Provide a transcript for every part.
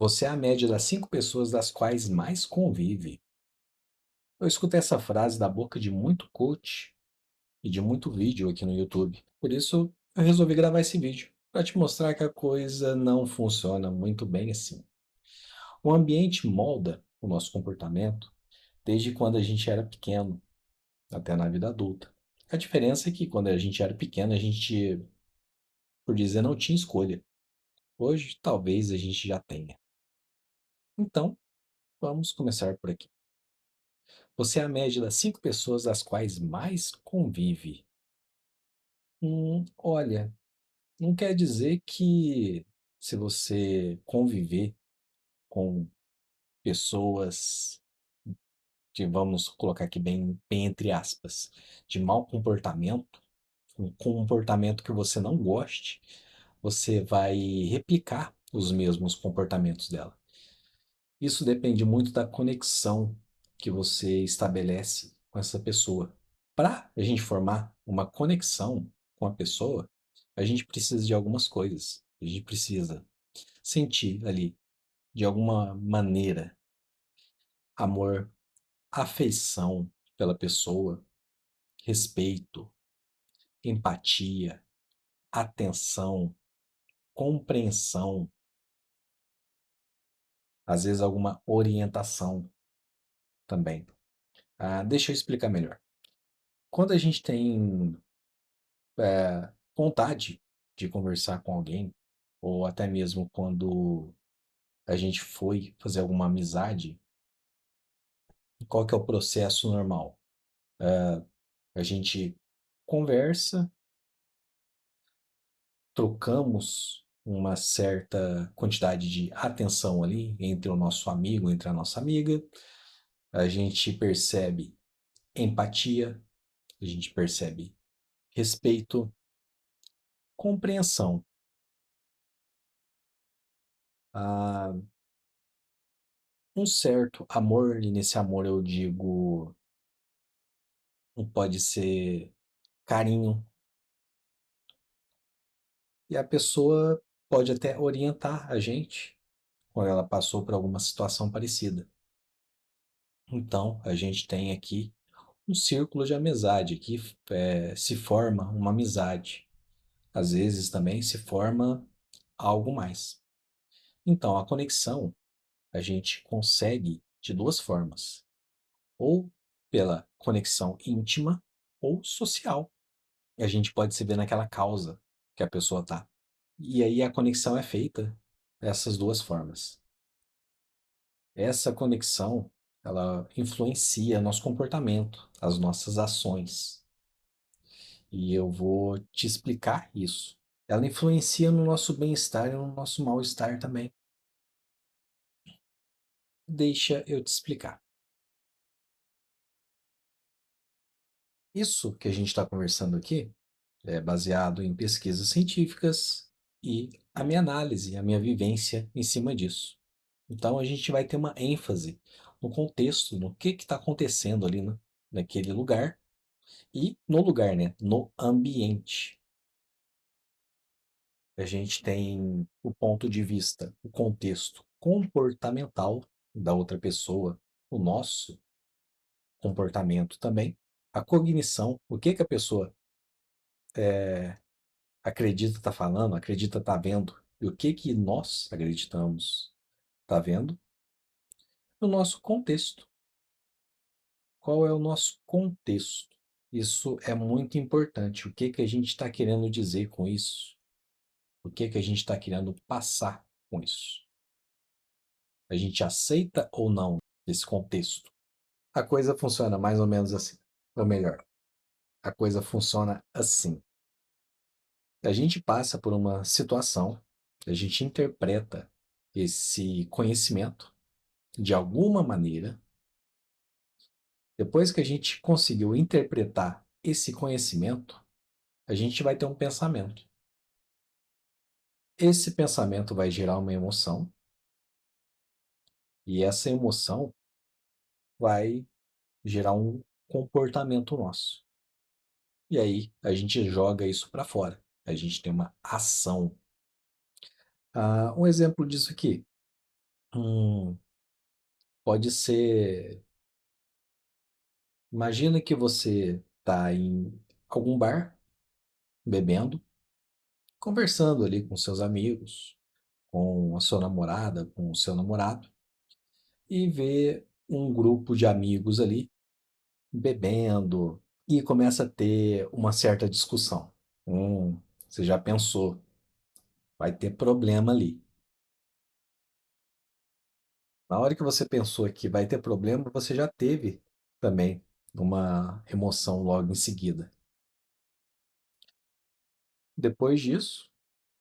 Você é a média das 5 pessoas das quais mais convive. Eu escutei essa frase da boca de muito coach e de muito vídeo aqui no YouTube. Por isso, eu resolvi gravar esse vídeo para te mostrar que a coisa não funciona muito bem assim. O ambiente molda o nosso comportamento desde quando a gente era pequeno até na vida adulta. A diferença é que quando a gente era pequeno, a gente, por dizer, não tinha escolha. Hoje, talvez a gente já tenha. Então, vamos começar por aqui. Você é a média das 5 pessoas das quais mais convive. Olha, não quer dizer que se você conviver com pessoas que vamos colocar aqui bem entre aspas, de mau comportamento, um comportamento que você não goste, você vai replicar os mesmos comportamentos dela. Isso depende muito da conexão que você estabelece com essa pessoa. Para a gente formar uma conexão com a pessoa, a gente precisa de algumas coisas. A gente precisa sentir ali, de alguma maneira, amor, afeição pela pessoa, respeito, empatia, atenção, compreensão, às vezes alguma orientação também. Deixa eu explicar melhor. Quando a gente tem vontade de conversar com alguém, ou até mesmo quando a gente foi fazer alguma amizade, qual que é o processo normal? A gente conversa, trocamos uma certa quantidade de atenção ali entre o nosso amigo, entre a nossa amiga, a gente percebe empatia, a gente percebe respeito, compreensão. Ah, um certo amor, e nesse amor eu digo, pode ser carinho, e a pessoa pode até orientar a gente quando ela passou por alguma situação parecida. Então, a gente tem aqui um círculo de amizade, que se forma uma amizade. Às vezes também se forma algo mais. Então, a conexão a gente consegue de duas formas: ou pela conexão íntima ou social. E a gente pode se ver naquela causa que a pessoa tá. E aí a conexão é feita dessas duas formas. Essa conexão, ela influencia nosso comportamento, as nossas ações. E eu vou te explicar isso. Ela influencia no nosso bem-estar e no nosso mal-estar também. Deixa eu te explicar. Isso que a gente está conversando aqui é baseado em pesquisas científicas e a minha análise, a minha vivência em cima disso. Então a gente vai ter uma ênfase no contexto, no que está acontecendo ali naquele lugar e no lugar, né? No ambiente. A gente tem o ponto de vista, o contexto comportamental da outra pessoa, o nosso comportamento também, a cognição, o que que a pessoa acredita estar falando, acredita estar vendo, e o que que nós acreditamos estar vendo, o nosso contexto. Qual é o nosso contexto? Isso é muito importante. O que que a gente está querendo dizer com isso? O que que a gente está querendo passar com isso? A gente aceita ou não esse contexto? A coisa funciona mais ou menos assim. Ou melhor, a coisa funciona assim. A gente passa por uma situação, a gente interpreta esse conhecimento de alguma maneira. Depois que a gente conseguiu interpretar esse conhecimento, a gente vai ter um pensamento. Esse pensamento vai gerar uma emoção, e essa emoção vai gerar um comportamento nosso. E aí a gente joga isso para fora. A gente tem uma ação. Um exemplo disso aqui. Hum, pode ser. Imagina que você está em algum bar, bebendo, conversando ali com seus amigos, com a sua namorada, com o seu namorado, e vê um grupo de amigos ali bebendo e começa a ter uma certa discussão. Você já pensou, vai ter problema ali. Na hora que você pensou que vai ter problema, você já teve também uma emoção logo em seguida. Depois disso,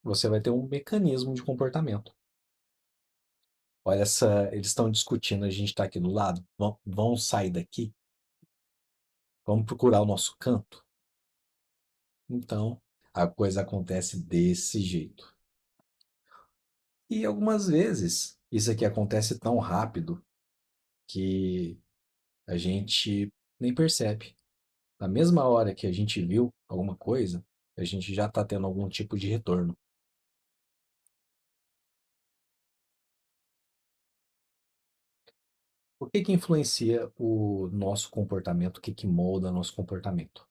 você vai ter um mecanismo de comportamento. Olha, eles estão discutindo, a gente está aqui do lado, vão sair daqui, vamos procurar o nosso canto. Então, a coisa acontece desse jeito. E algumas vezes, isso aqui acontece tão rápido que a gente nem percebe. Na mesma hora que a gente viu alguma coisa, a gente já está tendo algum tipo de retorno. O que que influencia o nosso comportamento? O que que molda nosso comportamento?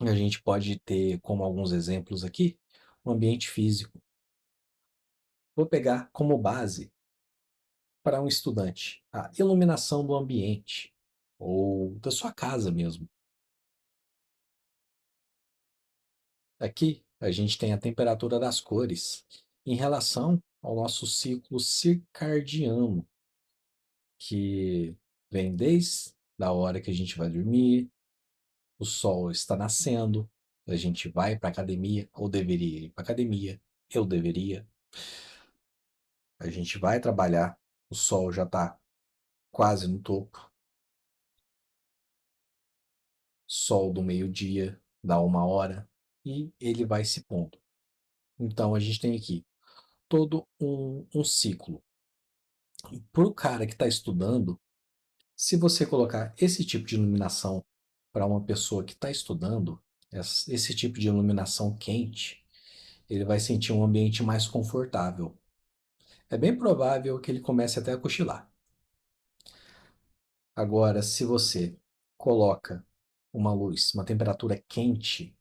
A gente pode ter, como alguns exemplos aqui, o ambiente físico. Vou pegar como base para um estudante a iluminação do ambiente ou da sua casa mesmo. Aqui a gente tem a temperatura das cores em relação ao nosso ciclo circadiano, que vem desde a hora que a gente vai dormir, o sol está nascendo, a gente vai para academia, ou deveria ir para academia, eu deveria, a gente vai trabalhar, o sol já está quase no topo, sol do meio-dia, dá 1 hora, e ele vai se pondo. Então a gente tem aqui todo um ciclo. Para o cara que está estudando, se você colocar esse tipo de iluminação para uma pessoa que está estudando, esse tipo de iluminação quente, ele vai sentir um ambiente mais confortável. É bem provável que ele comece até a cochilar. Agora, se você coloca uma luz, uma temperatura quente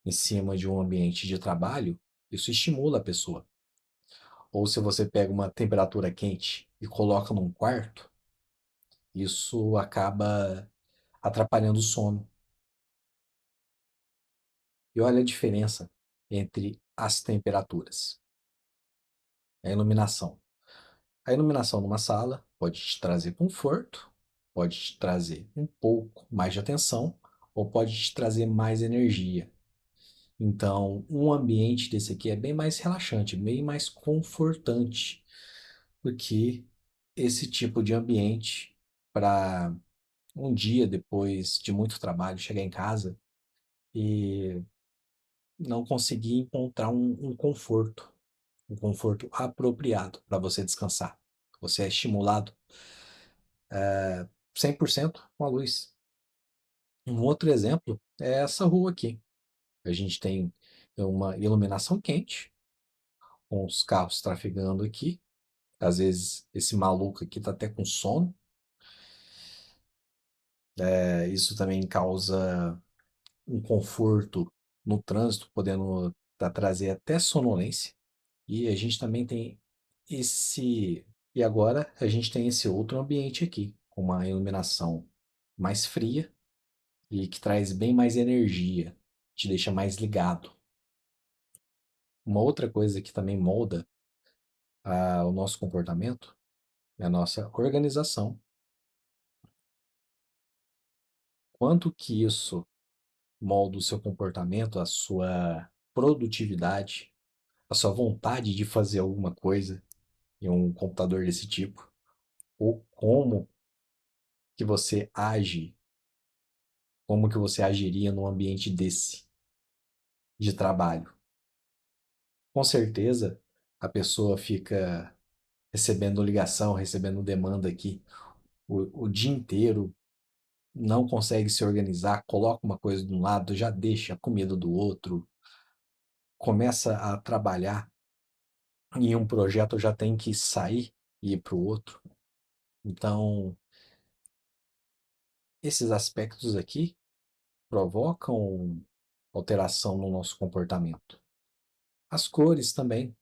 em cima de um ambiente de trabalho, isso estimula a pessoa. Ou se você pega uma temperatura quente e coloca num quarto, isso acaba atrapalhando o sono. E olha a diferença entre as temperaturas. A iluminação. A iluminação numa sala pode te trazer conforto, pode te trazer um pouco mais de atenção, ou pode te trazer mais energia. Então, um ambiente desse aqui é bem mais relaxante, bem mais confortante do que esse tipo de ambiente para um dia depois de muito trabalho chegar em casa e não conseguir encontrar um conforto apropriado para você descansar. Você é estimulado 100% com a luz. Um outro exemplo é essa rua aqui. A gente tem uma iluminação quente, com os carros trafegando aqui. Às vezes esse maluco aqui está até com sono. Isso também causa um conforto no trânsito, podendo trazer até sonolência. E a gente também tem esse. E agora a gente tem esse outro ambiente aqui, com uma iluminação mais fria e que traz bem mais energia, te deixa mais ligado. Uma outra coisa que também molda o nosso comportamento é a nossa organização. Quanto que isso molda o seu comportamento, a sua produtividade, a sua vontade de fazer alguma coisa em um computador desse tipo, ou que você age, como que você agiria num ambiente desse de trabalho. Com certeza, a pessoa fica recebendo ligação, recebendo demanda aqui o dia inteiro, não consegue se organizar, coloca uma coisa de um lado, já deixa a comida do outro, começa a trabalhar em um projeto já tem que sair e ir para o outro. Então, esses aspectos aqui provocam alteração no nosso comportamento. As cores também.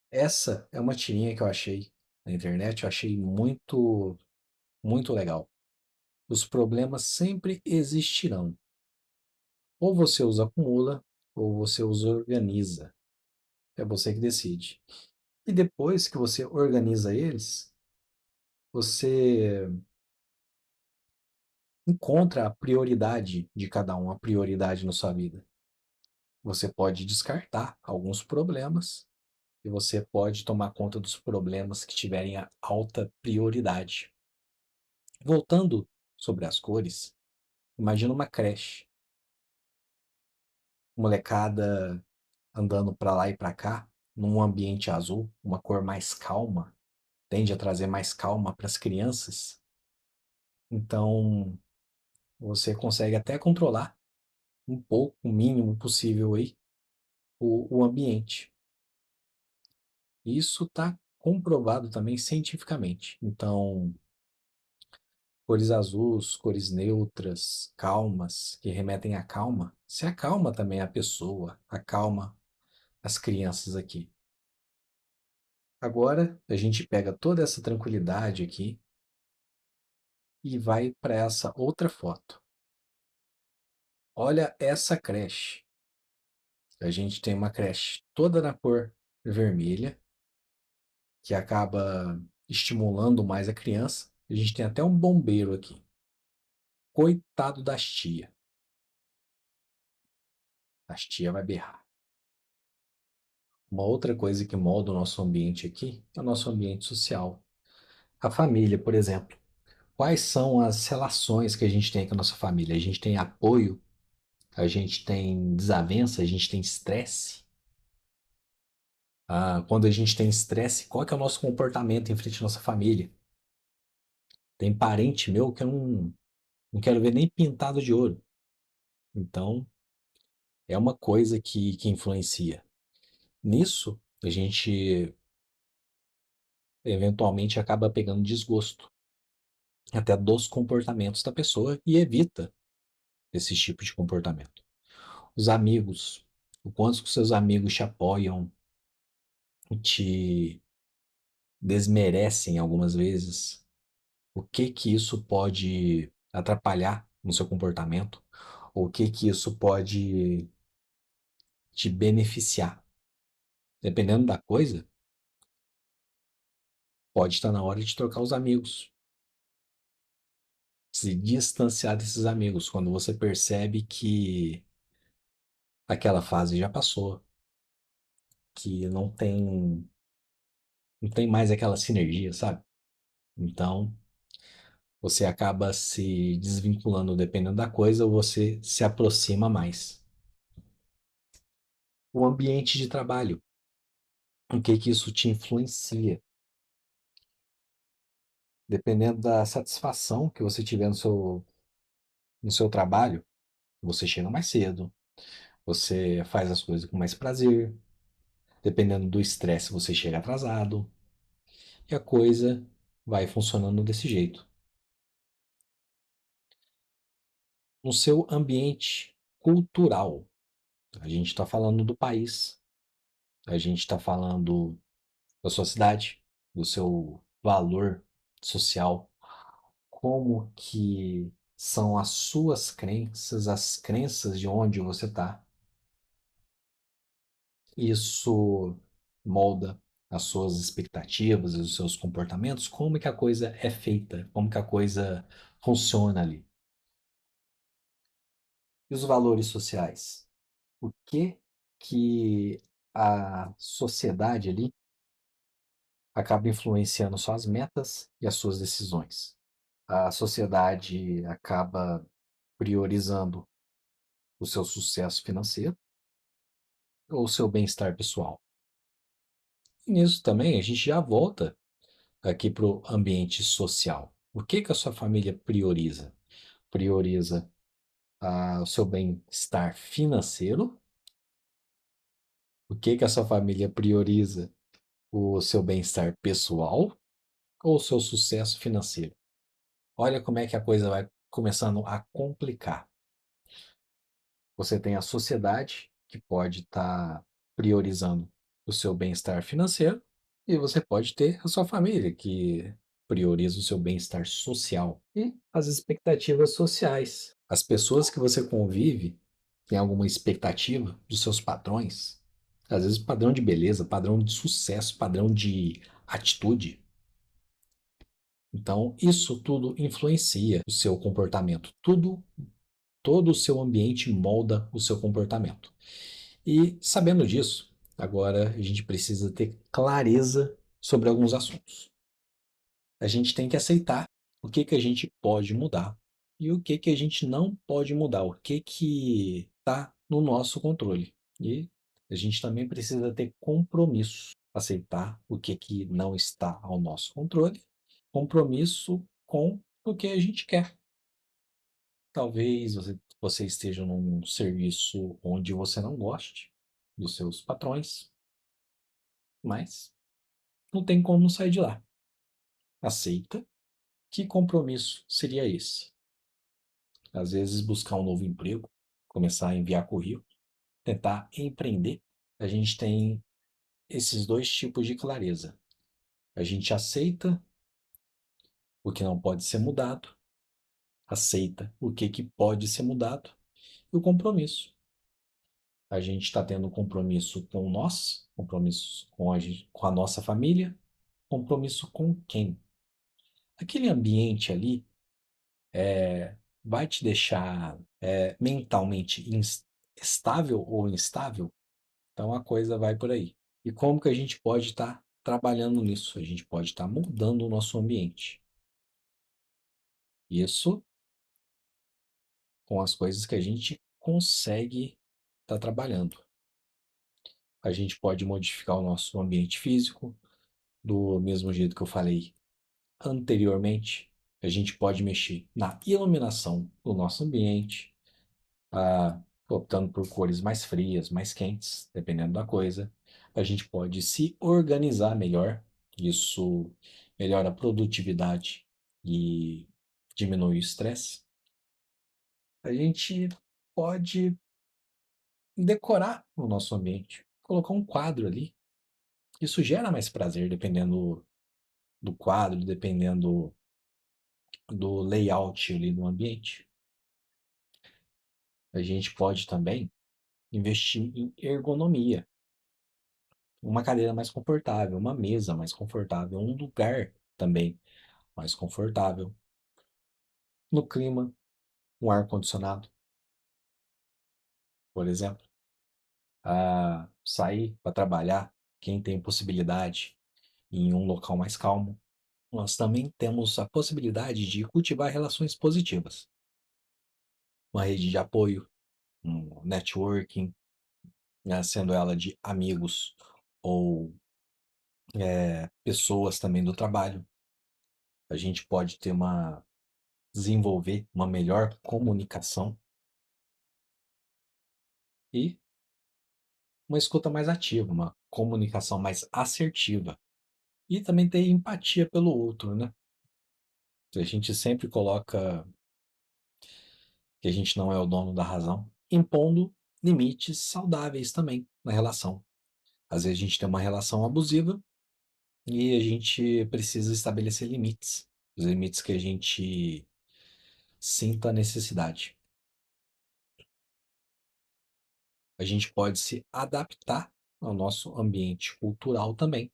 Essa é uma tirinha que eu achei na internet, eu achei muito, muito legal. Os problemas sempre existirão. Ou você os acumula, ou você os organiza. É você que decide. E depois que você organiza eles, você encontra a prioridade de cada um, a prioridade na sua vida. Você pode descartar alguns problemas e você pode tomar conta dos problemas que tiverem a alta prioridade. Voltando sobre as cores, imagina uma creche, molecada andando para lá e para cá, num ambiente azul, uma cor mais calma, tende a trazer mais calma para as crianças. Então, você consegue até controlar um pouco, o mínimo possível aí, o ambiente. Isso está comprovado também cientificamente. Então, cores azuis, cores neutras, calmas, que remetem à calma, se acalma também a pessoa, acalma as crianças aqui. Agora, a gente pega toda essa tranquilidade aqui e vai para essa outra foto. Olha essa creche. A gente tem uma creche toda na cor vermelha, que acaba estimulando mais a criança. A gente tem até um bombeiro aqui. Coitado das tia. As tia vai berrar. Uma outra coisa que molda o nosso ambiente aqui é o nosso ambiente social. A família, por exemplo. Quais são as relações que a gente tem com a nossa família? A gente tem apoio, a gente tem desavença, a gente tem estresse. Quando a gente tem estresse, qual que é o nosso comportamento em frente à nossa família? Tem parente meu que eu não quero ver nem pintado de ouro. Então, é uma coisa que influencia. Nisso, a gente eventualmente acaba pegando desgosto até dos comportamentos da pessoa e evita esse tipo de comportamento. Os amigos, o quanto que seus amigos te apoiam, te desmerecem algumas vezes, o que que isso pode atrapalhar no seu comportamento, ou o que que isso pode te beneficiar. Dependendo da coisa, pode estar na hora de trocar os amigos, se distanciar desses amigos quando você percebe que aquela fase já passou, que não tem mais aquela sinergia, sabe? Então, você acaba se desvinculando dependendo da coisa, ou você se aproxima mais. O ambiente de trabalho, o que que isso te influencia? Dependendo da satisfação que você tiver no seu trabalho, você chega mais cedo, você faz as coisas com mais prazer. Dependendo do estresse, você chega atrasado. E a coisa vai funcionando desse jeito. No seu ambiente cultural, a gente está falando do país, a gente está falando da sua cidade, do seu valor social, como que são as suas crenças, as crenças de onde você está. Isso molda as suas expectativas e os seus comportamentos, como que a coisa é feita, como que a coisa funciona ali. E os valores sociais? O que a sociedade ali acaba influenciando suas metas e as suas decisões? A sociedade acaba priorizando o seu sucesso financeiro ou o seu bem-estar pessoal. E nisso também a gente já volta aqui para o ambiente social. O que a sua família prioriza? Prioriza o seu bem-estar financeiro O que que a sua família prioriza? O seu bem-estar pessoal ou o seu sucesso financeiro? Olha como é que a coisa vai começando a complicar. Você tem a sociedade, que pode estar priorizando o seu bem-estar financeiro, e você pode ter a sua família, que prioriza o seu bem-estar social e as expectativas sociais. As pessoas que você convive têm alguma expectativa dos seus padrões, às vezes padrão de beleza, padrão de sucesso, padrão de atitude. Então, isso tudo influencia o seu comportamento. Todo o seu ambiente molda o seu comportamento. E sabendo disso, agora a gente precisa ter clareza sobre alguns assuntos. A gente tem que aceitar o que que a gente pode mudar e o que que a gente não pode mudar, o que que está no nosso controle. E a gente também precisa ter compromisso, aceitar o que que não está ao nosso controle, compromisso com o que a gente quer. Talvez você esteja num serviço onde você não goste dos seus patrões, mas não tem como sair de lá. Aceita. Que compromisso seria esse? Às vezes buscar um novo emprego, começar a enviar currículo, tentar empreender. A gente tem esses dois tipos de clareza. A gente aceita o que não pode ser mudado, aceita o que pode ser mudado, e o compromisso. A gente está tendo compromisso com nós, compromisso com a nossa família, compromisso com quem? Aquele ambiente ali vai te deixar mentalmente estável ou instável? Então a coisa vai por aí. E como que a gente pode estar trabalhando nisso? A gente pode estar mudando o nosso ambiente. Isso com as coisas que a gente consegue estar trabalhando. A gente pode modificar o nosso ambiente físico, do mesmo jeito que eu falei anteriormente. A gente pode mexer na iluminação do nosso ambiente, optando por cores mais frias, mais quentes, dependendo da coisa. A gente pode se organizar melhor, isso melhora a produtividade e diminui o estresse. A gente pode decorar o nosso ambiente, colocar um quadro ali. Isso gera mais prazer, dependendo do quadro, dependendo do layout ali do ambiente. A gente pode também investir em ergonomia. Uma cadeira mais confortável, uma mesa mais confortável, um lugar também mais confortável. No clima, um ar-condicionado, por exemplo. Sair para trabalhar, quem tem possibilidade em um local mais calmo. Nós também temos a possibilidade de cultivar relações positivas. Uma rede de apoio, um networking, né, sendo ela de amigos ou pessoas também do trabalho. A gente pode desenvolver uma melhor comunicação e uma escuta mais ativa, uma comunicação mais assertiva. E também ter empatia pelo outro, né? A gente sempre coloca que a gente não é o dono da razão, impondo limites saudáveis também na relação. Às vezes a gente tem uma relação abusiva e a gente precisa estabelecer limites, os limites que a gente sinta a necessidade. A gente pode se adaptar ao nosso ambiente cultural também,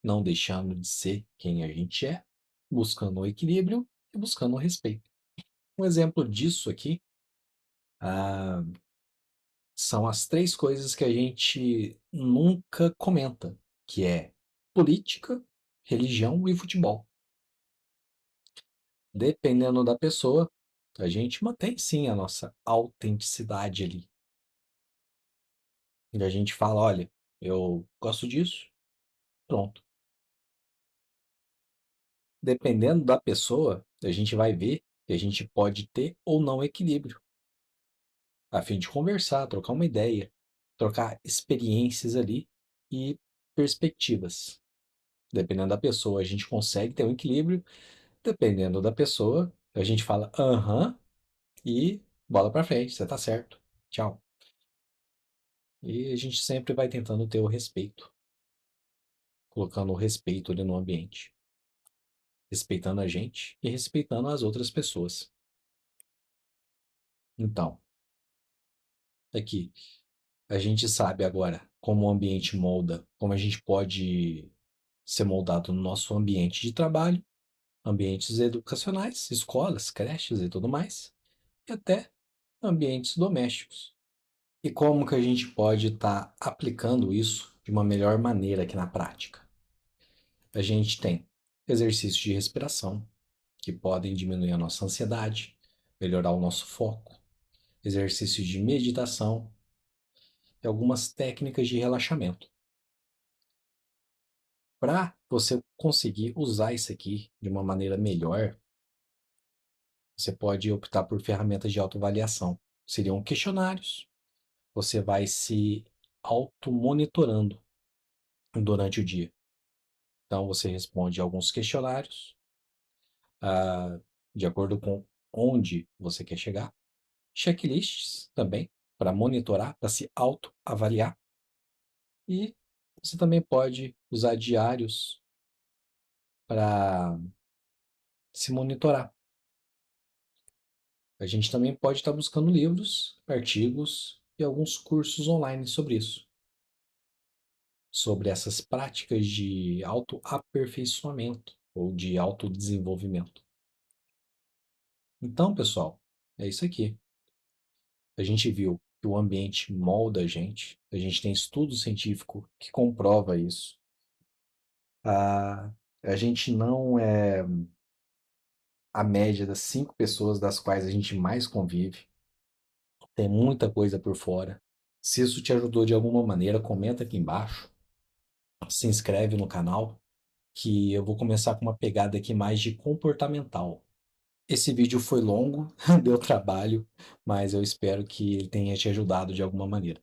não deixando de ser quem a gente é, buscando o equilíbrio e buscando o respeito. Um exemplo disso aqui ah, são as três coisas que a gente nunca comenta, que é política, religião e futebol. Dependendo da pessoa, a gente mantém sim a nossa autenticidade ali. E a gente fala, olha, eu gosto disso, pronto. Dependendo da pessoa, a gente vai ver que a gente pode ter ou não equilíbrio, a fim de conversar, trocar uma ideia. trocar experiências ali e perspectivas. Dependendo da pessoa, a gente consegue ter um equilíbrio. Dependendo da pessoa, a gente fala aham e bola pra frente, você tá certo. Tchau. E a gente sempre vai tentando ter o respeito, colocando o respeito ali no ambiente, respeitando a gente e respeitando as outras pessoas. Então, aqui, a gente sabe agora como o ambiente molda, como a gente pode ser moldado no nosso ambiente de trabalho, ambientes educacionais, escolas, creches e tudo mais, e até ambientes domésticos. E como que a gente pode estar aplicando isso de uma melhor maneira aqui na prática? A gente tem exercícios de respiração, que podem diminuir a nossa ansiedade, melhorar o nosso foco, exercícios de meditação e algumas técnicas de relaxamento. Para você conseguir usar isso aqui de uma maneira melhor, você pode optar por ferramentas de autoavaliação. Seriam questionários. Você vai se auto-monitorando durante o dia. Então, você responde alguns questionários, ah, de acordo com onde você quer chegar. Checklists também, para monitorar, para se autoavaliar. E você também pode usar diários para se monitorar. A gente também pode estar buscando livros, artigos e alguns cursos online sobre isso, sobre essas práticas de autoaperfeiçoamento ou de autodesenvolvimento. Então, pessoal, é isso aqui. A gente viu que o ambiente molda a gente tem estudo científico que comprova isso. A gente não é a média das 5 pessoas das quais a gente mais convive. Tem muita coisa por fora. Se isso te ajudou de alguma maneira, comenta aqui embaixo. Se inscreve no canal, que eu vou começar com uma pegada aqui mais de comportamental. Esse vídeo foi longo, deu trabalho, mas eu espero que ele tenha te ajudado de alguma maneira.